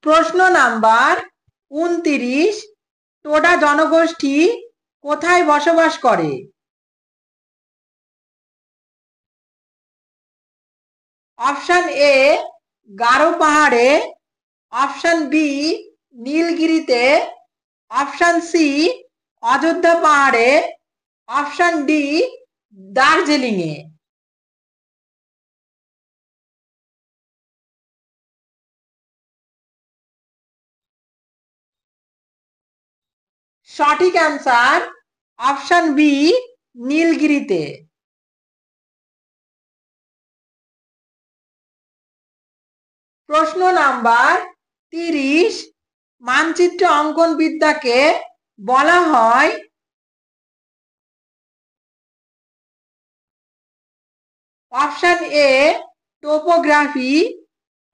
প্রশ্ন নাম্বার 29, টোডা জনগোষ্ঠী কোথায় বসবাস করে? অপশন এ গারো পাহাড়ে, অপশন বি নীলগিরিতে, অপশন সি অযোধ্যা পাহাড়ে, অপশন ডি দার্জিলিং এ। সঠিক অ্যান্সার অপশন বি নীলগিরিতে। প্রশ্ন নাম্বার 30, মানচিত্র অঙ্কন বিদ্যাকে বলা হয় option A topography,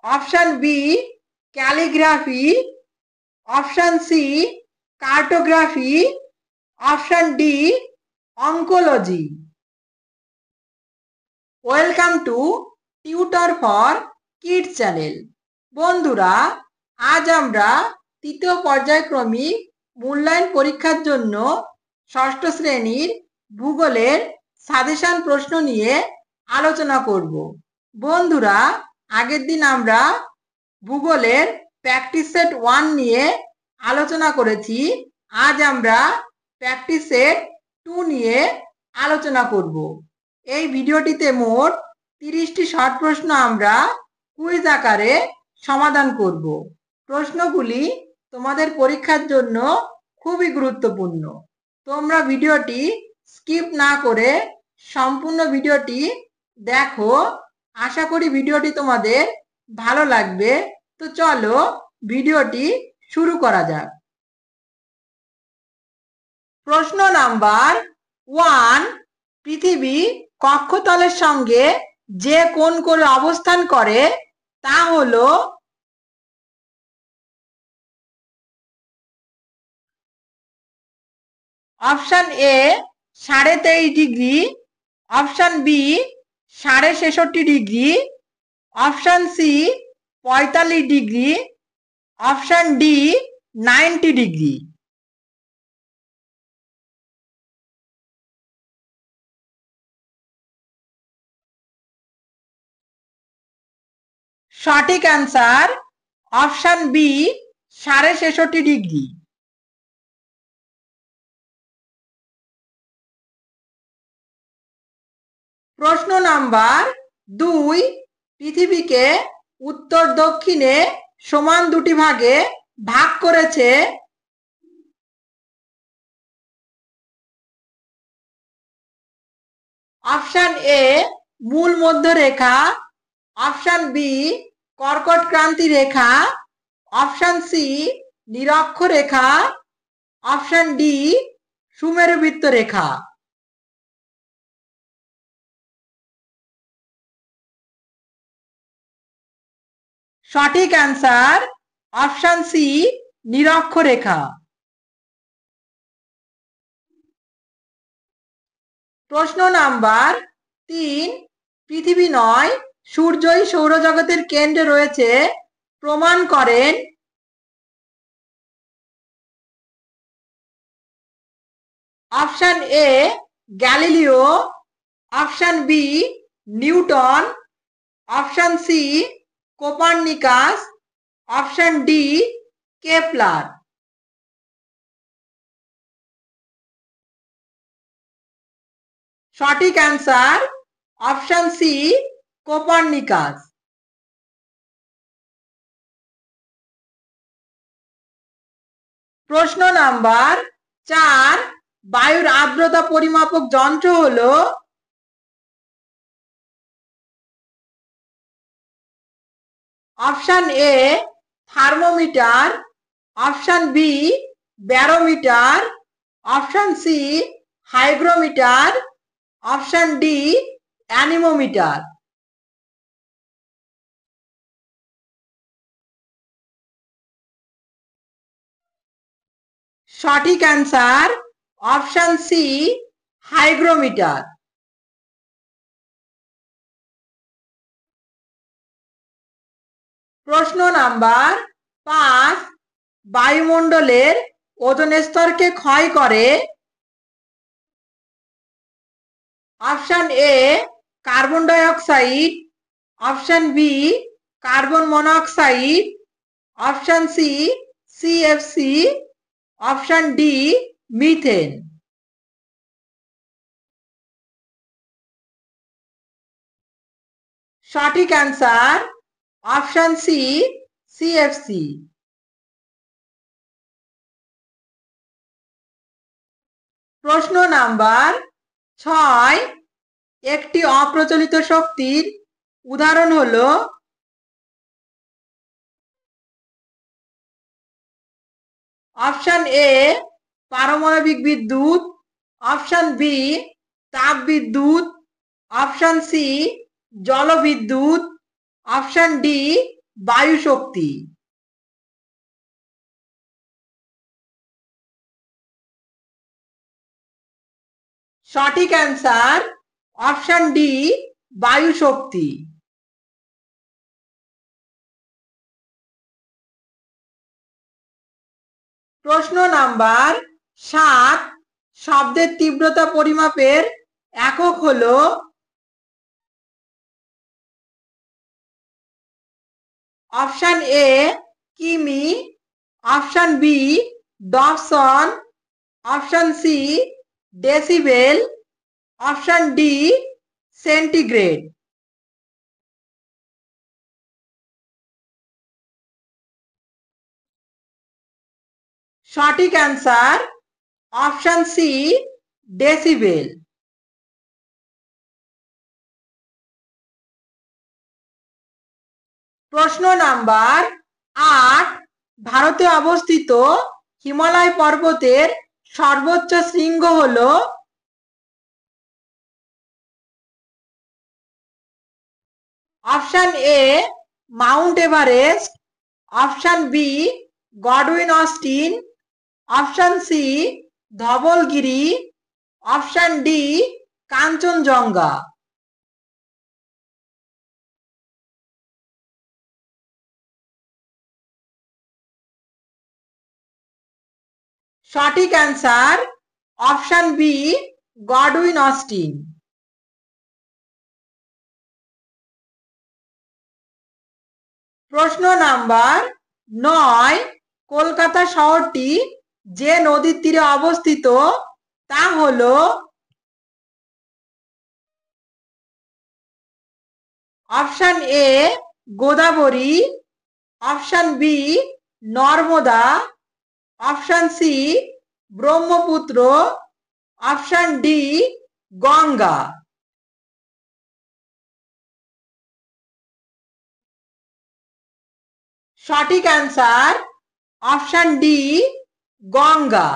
option B calligraphy, option C cartography, option D oncology. Welcome to tutor for kids channel. বন্ধুরা, আজ আমরা তৃতীয় পর্যায়ক্রমিক মূল্যায়ন পরীক্ষার জন্য ষষ্ঠ শ্রেণীর ভূগোলের সাজেশন প্রশ্ন নিয়ে আলোচনা করব। বন্ধুরা, আগের দিন আমরা ভূগোলের প্র্যাকটিস সেট 1 নিয়ে আলোচনা করেছি। আজ আমরা প্র্যাকটিস সেট 2 নিয়ে আলোচনা করব। এই ভিডিওটিতে মোট 30টি শর্ট প্রশ্ন আমরা কুইজ আকারে সমাধান করব। প্রশ্নগুলি তোমাদের পরীক্ষার জন্য খুবই গুরুত্বপূর্ণ। তোমরা ভিডিওটি স্কিপ না করে সম্পূর্ণ ভিডিওটি দেখো। আশা করি ভিডিওটি তোমাদের ভালো লাগবে। তো চলো ভিডিওটি শুরু করা যাক। প্রশ্ন নাম্বার 1, পৃথিবী কক্ষতলের সঙ্গে যে কোণ করে অবস্থান করে তা হলো option A 23.5 degree, option B 66.5 degree, option C 45 degree, option D 90 degree. সঠিক অ্যান্সার অপশন বি 66.5 ডিগ্রি। প্রশ্ন নাম্বার 2, পৃথিবীকে উত্তর দক্ষিণে সমান দুটি ভাগে ভাগ করেছে অপশন এ মূল মধ্যরেখা, অপশন বি কর্কট ক্রান্তি রেখা, অপশন সি নিরক্ষরেখা, অপশন ডি সুমেরুবৃত্ত রেখা। সঠিক অ্যান্সার অপশন সি নিরক্ষরেখা। প্রশ্ন নাম্বার 3, পৃথিবী নয় সূর্যই সৌরজগতের কেন্দ্রে রয়েছে প্রমাণ করেন option A Galileo, option B Newton, option C Copernicus, option D Kepler. সঠিক অ্যান্সার অপশন সি কোপার্নিকাস। প্রশ্ন নাম্বার 4, বায়ুর আর্দ্রতা পরিমাপক যন্ত্র হলো option A thermometer, option B barometer, option C hygrometer, option D anemometer. সঠিক অ্যান্সার অপশন সি হাইগ্রোমিটার। প্রশ্ন number 5 বায়ুমণ্ডলের ওজোন স্তরকে ক্ষয় করে। Option A carbon dioxide, option B carbon monoxide, option C CFC, option D methane. সঠিক answer option C CFC. প্রশ্ন number 6, একটি অপ্রচলিত শক্তির উদাহরণ হলো অপশন এ পারমাণবিক বিদ্যুৎ, অপশন বি তাপবিদ্যুৎ, অপশন সি জলবিদ্যুৎ, অপশন ডি বায়ু শক্তি। সঠিক অ্যান্সার অপশন ডি বায়ু শক্তি। প্রশ্ন নাম্বার 7, শব্দের তীব্রতা পরিমাপের একক হলো অপশন এ কিমি, option B Dobson, option C decibel, option D centigrade. সঠিক অ্যান্সার অপশন সি ডেসিবেল। প্রশ্ন নাম্বার 8, ভারতে অবস্থিত হিমালয় পর্বতের সর্বোচ্চ শৃঙ্গ হলো option A Mount Everest, option B Godwin Austen, option C Dhaulagiri, option D Kanchenjunga. সঠিক answer option B Godwin Austen. প্রশ্ন নাম্বার 9, কলকাতা শহরটি যে নদীর তীরে অবস্থিত তা হলো option A Godavari, option B Narmada, option C Brahmaputra, option D Ganga. সঠিক অ্যান্সার অপশন ডি গঙ্গা।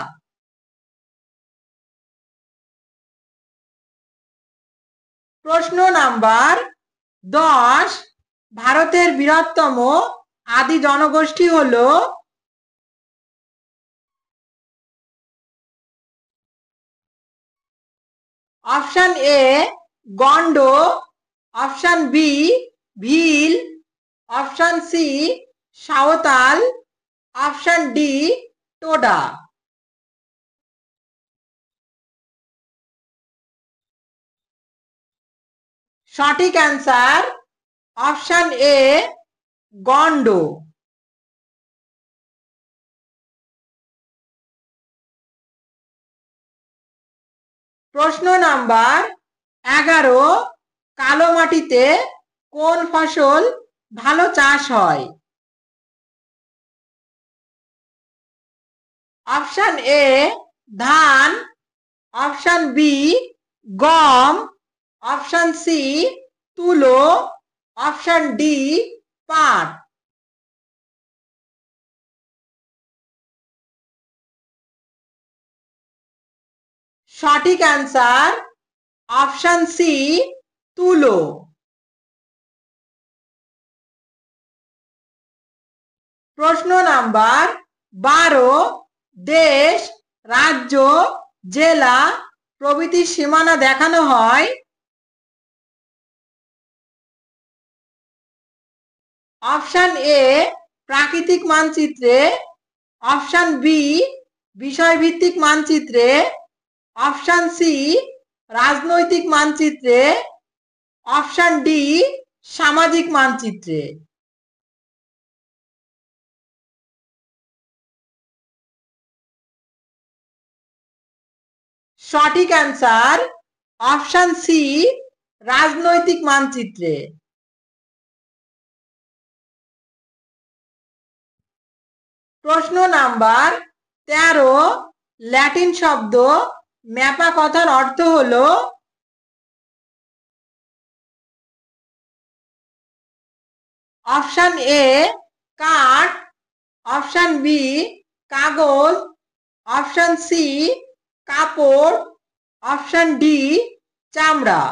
প্রশ্ন নাম্বার 10, ভারতের বৃহত্তম আদি জনগোষ্ঠী হলো option A Gond, option B Bhil, option C Santhal, option D Toda. সঠিক অ্যান্সার অপশন এ গন্ড। প্রশ্ন নাম্বার 11, কালো মাটিতে কোন ফসল ভালো চাষ হয়? অপশন এ ধান, অপশন বি গম, অপশন সি তুলো, অপশন ডি পাট। সঠিক অ্যান্সার অপশন সি তুলো। প্রশ্ন নাম্বার 12, দেশ, রাজ্য, জেলা প্রভৃতির সীমানা দেখানো হয় অপশন এ প্রাকৃতিক মানচিত্রে, অপশন বি বিষয়ভিত্তিক মানচিত্রে, অপশন সি রাজনৈতিক মানচিত্রে, অপশন ডি সামাজিক মানচিত্রে। সঠিক অ্যান্সার অপশন সি রাজনৈতিক মানচিত্রে। প্রশ্ন নাম্বার 13, ল্যাটিন শব্দ ম্যাপা কথার অর্থ হলো অপশন এ কাঠ, অপশন বি কাগজ, অপশন সি কাপড়, অপশন ডি চামড়া।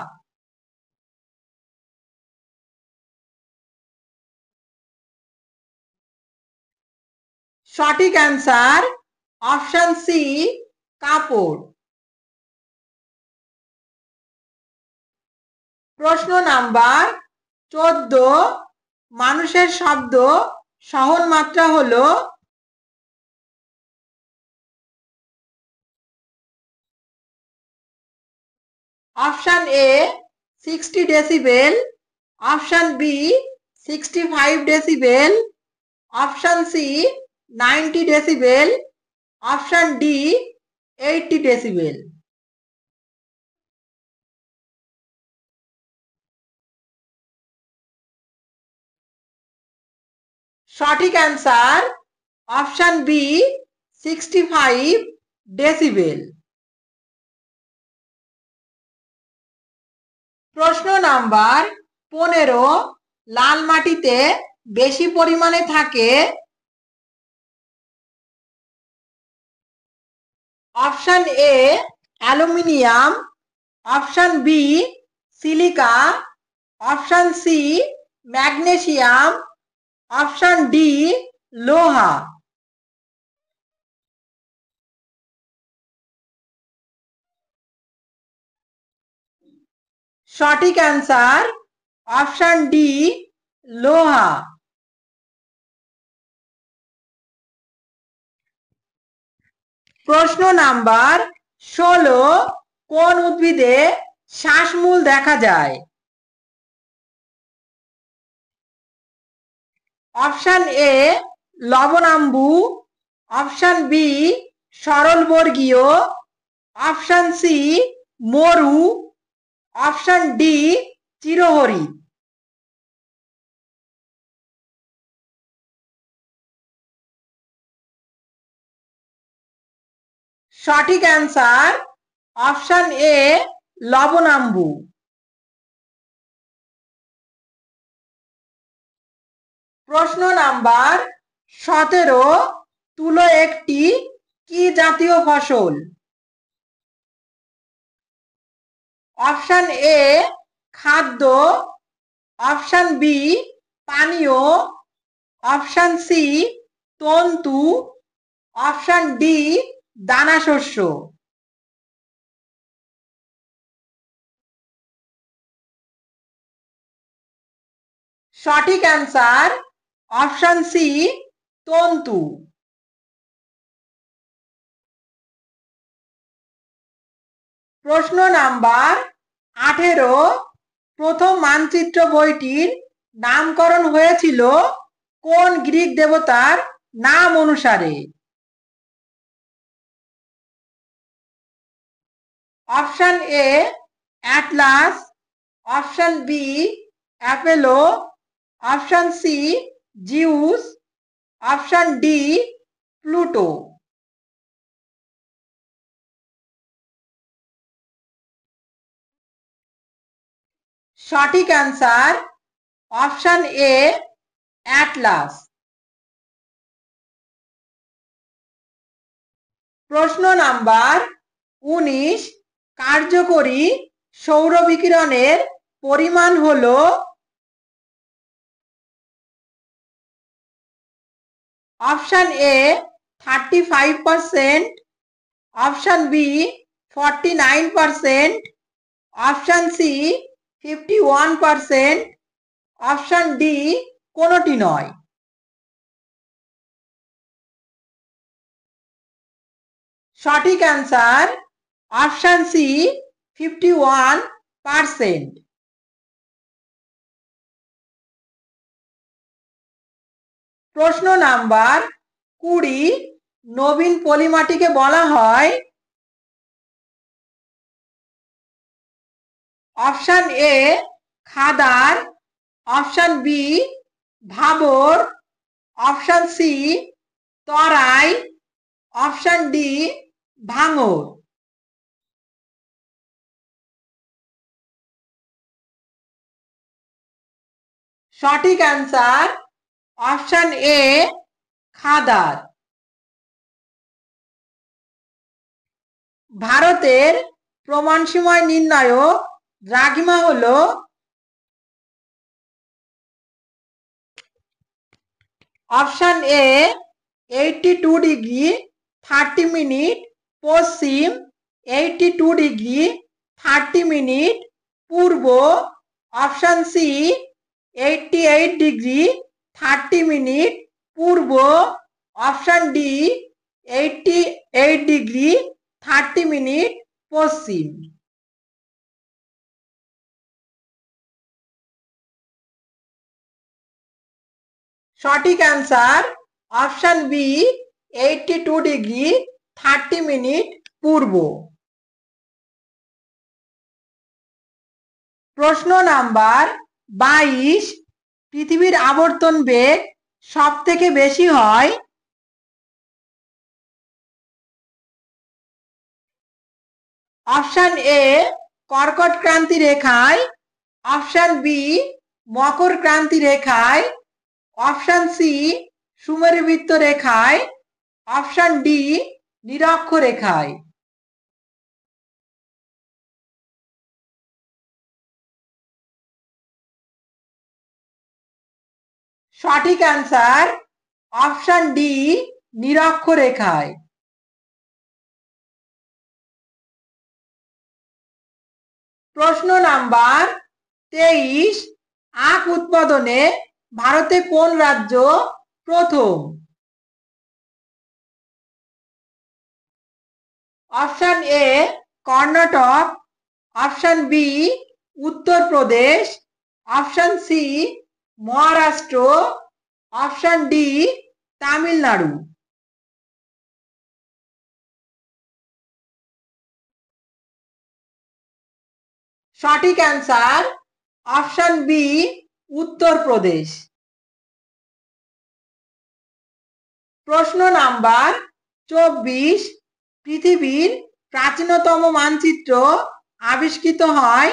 সঠিক অ্যান্সার অপশন সি কাপড়। প্রশ্ন নাম্বার 14, মানুষের শব্দ সহন মাত্রা হলো option A 60 decibel, option B 65 decibel, option C 90 decibel, option D 80 decibel. সঠিক অ্যান্সার অপশন বি 65 ডেসিবেল। প্রশ্ন নাম্বার 15, লাল মাটিতে বেশি পরিমাণে থাকে option A aluminium, option B silica, option C magnesium, option D লোহা। সঠিক অ্যান্সার অপশন ডি লোহা। প্রশ্ন নাম্বার 16, কোন উদ্ভিদে শ্বাসমূল দেখা যায় অপশন এ লবণাম্বু, অপশন বি সরলবর্গীয়, অপশন সি মরু, অপশন ডি চিরহরিৎ। সঠিক অ্যান্সার অপশন এ লবণাম্বু। প্রশ্ন নাম্বার 17, তুলো একটি কি জাতীয় ফসল অপশন এ খাদ্য, অপশন বি পানীয়, অপশন সি তন্তু, অপশন ডি দানাশস্য। সঠিক অ্যান্সার অপশন সি তন্তু। প্রশ্ন নাম্বার 18, প্রথম মানচিত্র বইটির নামকরণ হয়েছিল কোন গ্রিক দেবতার নাম অনুসারে option A Atlas, option B Apollo, option C Zeus, option D Pluto. সঠিক অ্যান্সার অপশন এ অ্যাটলাস। প্রশ্ন নাম্বার 19, কার্যকরী সৌর বিকিরণের পরিমাণ হলো option A 35%, option B 49%, option C 51%, option D কোনোটি নয়। সঠিক অ্যান্সার অপশন সি 51%। প্রশ্ন নাম্বার 20, নবীন পলিমাটিকে বলা হয় option A khadar, option B bhabar, option C Terai, option D bhangar. সঠিক অ্যান্সার অপশন এ খাদার। ভারতের প্রমাণসময় নির্ণায়ক দ্রাঘিমা হলো অপশন এ 82 ডিগ্রি 30 মিনিট পশ্চিম, 82 ডিগ্রি 30 মিনিট পূর্ব, অপশন সি 88 ডিগ্রি 30 মিনিট পূর্ব, অপশন ডি 88 ডিগ্রি 30 মিনিট পশ্চিম। সঠিক answer option B 82 degree 30 minute পূর্ব। প্রশ্ন নাম্বার 22, পৃথিবীর আবর্তন বেগ সব থেকে বেশি হয় অপশন এ কর্কট ক্রান্তি রেখায়, অপশন বি মকর ক্রান্তি রেখায়, অপশন সি সুমেরুবৃত্ত রেখায়, অপশন ডি নিরক্ষরেখায়। সঠিক অ্যান্সার অপশন ডি নিরক্ষরেখায়। প্রশ্ন নাম্বার 23, আখ উৎপাদনে ভারতে কোন রাজ্য প্রথম? Option A Karnataka, option B Uttar Pradesh, option C Maharashtra, option D Tamil Nadu. সঠিক অ্যান্সার অপশন বি উত্তরপ্রদেশ। প্রশ্ন নাম্বার 24, পৃথিবীর প্রাচীনতম মানচিত্র আবিষ্কৃত হয়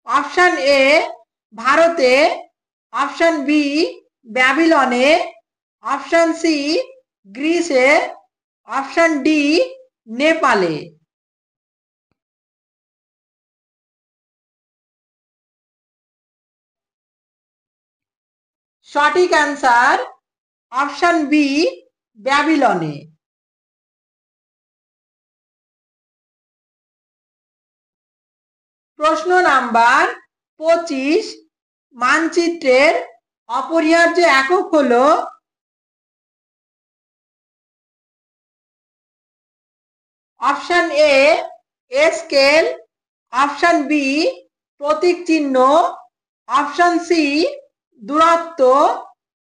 অপশন এ ভারতে, অপশন বি ব্যাবিলনে, অপশন সি গ্রিসে, অপশন ডি নেপালে। সঠিক অ্যান্সার অপশন বি ব্যাবিলনে। প্রশ্ন নাম্বার 25, মানচিত্রের অপরিহার্য একক হলো option A scale, option B প্রতীক চিহ্ন, অপশন সি দূরত্ব,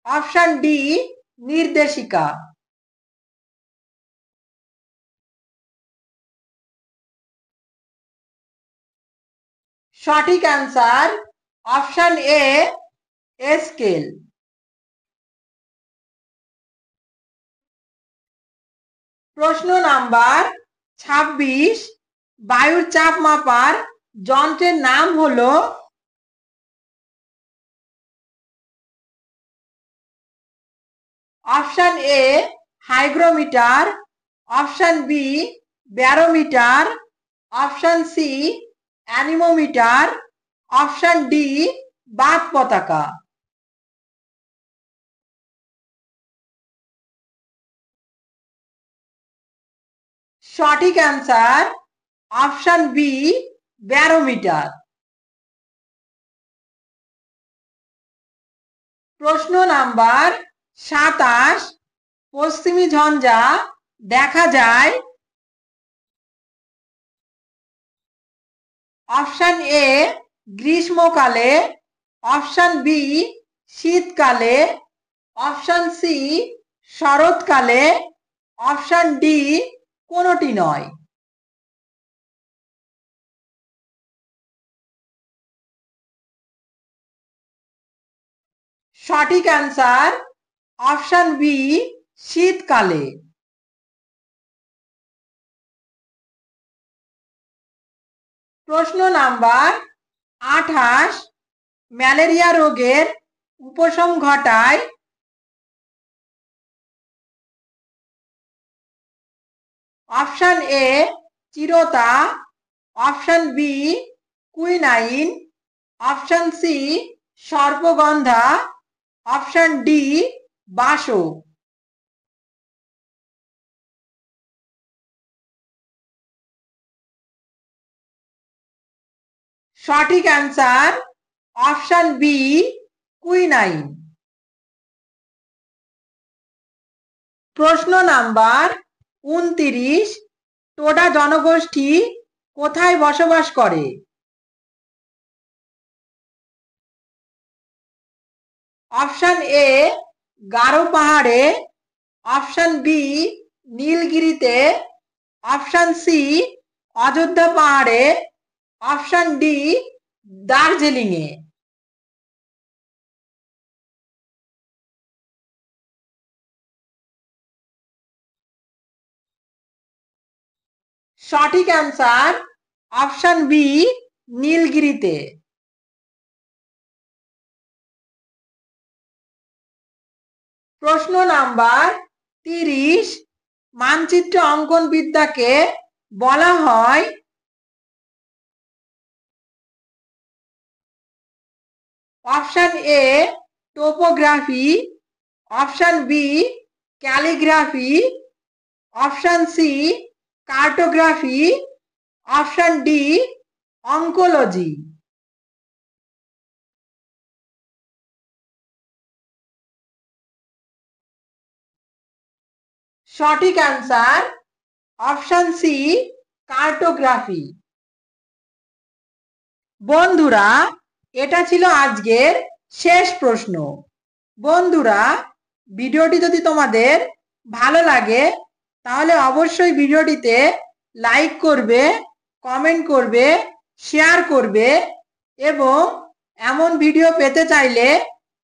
অপশন ডি নির্দেশিকা। সঠিক অ্যান্সার অপশন এ স্কেল। প্রশ্ন নাম্বার 26, বায়ুর চাপ মাপার যন্ত্রের নাম হলো option A hygrometer, option B barometer, option C anemometer, option D বাত পতাকা। সঠিক অ্যান্সার অপশন বি ব্যারোমিটার। প্রশ্ন নাম্বার 27 পশ্চিমী ঝঞ্ঝা দেখা যায়। অপশন এ গ্রীষ্মকালে, অপশন বি শীতকালে, অপশন সি শরৎকালে, অপশন ডি কোনোটি নয়। সঠিক অ্যান্সার অপশন বি শীতকালে। প্রশ্ন নাম্বার 28 ম্যালেরিয়া রোগের উপশম ঘটায়। অপশন এ চিরতা, option B quinine, option C সর্পগন্ধা, অপশন ডি বাসো। সঠিক অ্যান্সার অপশন বি কুইনাইন। প্রশ্ন নাম্বার 29 টোডা জনগোষ্ঠী কোথায় বসবাস করে? অপশন এ গারো পাহাড়ে, অপশন বি নীলগিরিতে, অপশন সি অযোধ্যা পাহাড়ে, অপশন ডি দার্জিলিং এ। সঠিক অ্যান্সার অপশন বি নীলগিরিতে। প্রশ্ন নাম্বার 30 মানচিত্র অঙ্কন বিদ্যাকে বলা হয়। Option A topography, option B calligraphy, option C cartography, option D oncology. সঠিক অ্যান্সার অপশন সি কার্টোগ্রাফি। বন্ধুরা এটা ছিল আজকের শেষ প্রশ্ন। বন্ধুরা ভিডিওটি যদি তোমাদের ভালো লাগে তাহলে অবশ্যই ভিডিওটিতে লাইক করবে, কমেন্ট করবে, শেয়ার করবে এবং এমন ভিডিও পেতে চাইলে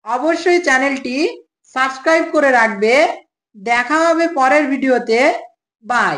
অবশ্যই চ্যানেলটি সাবস্ক্রাইব করে রাখবে। দেখা হবে পরের ভিডিওতে। বাই।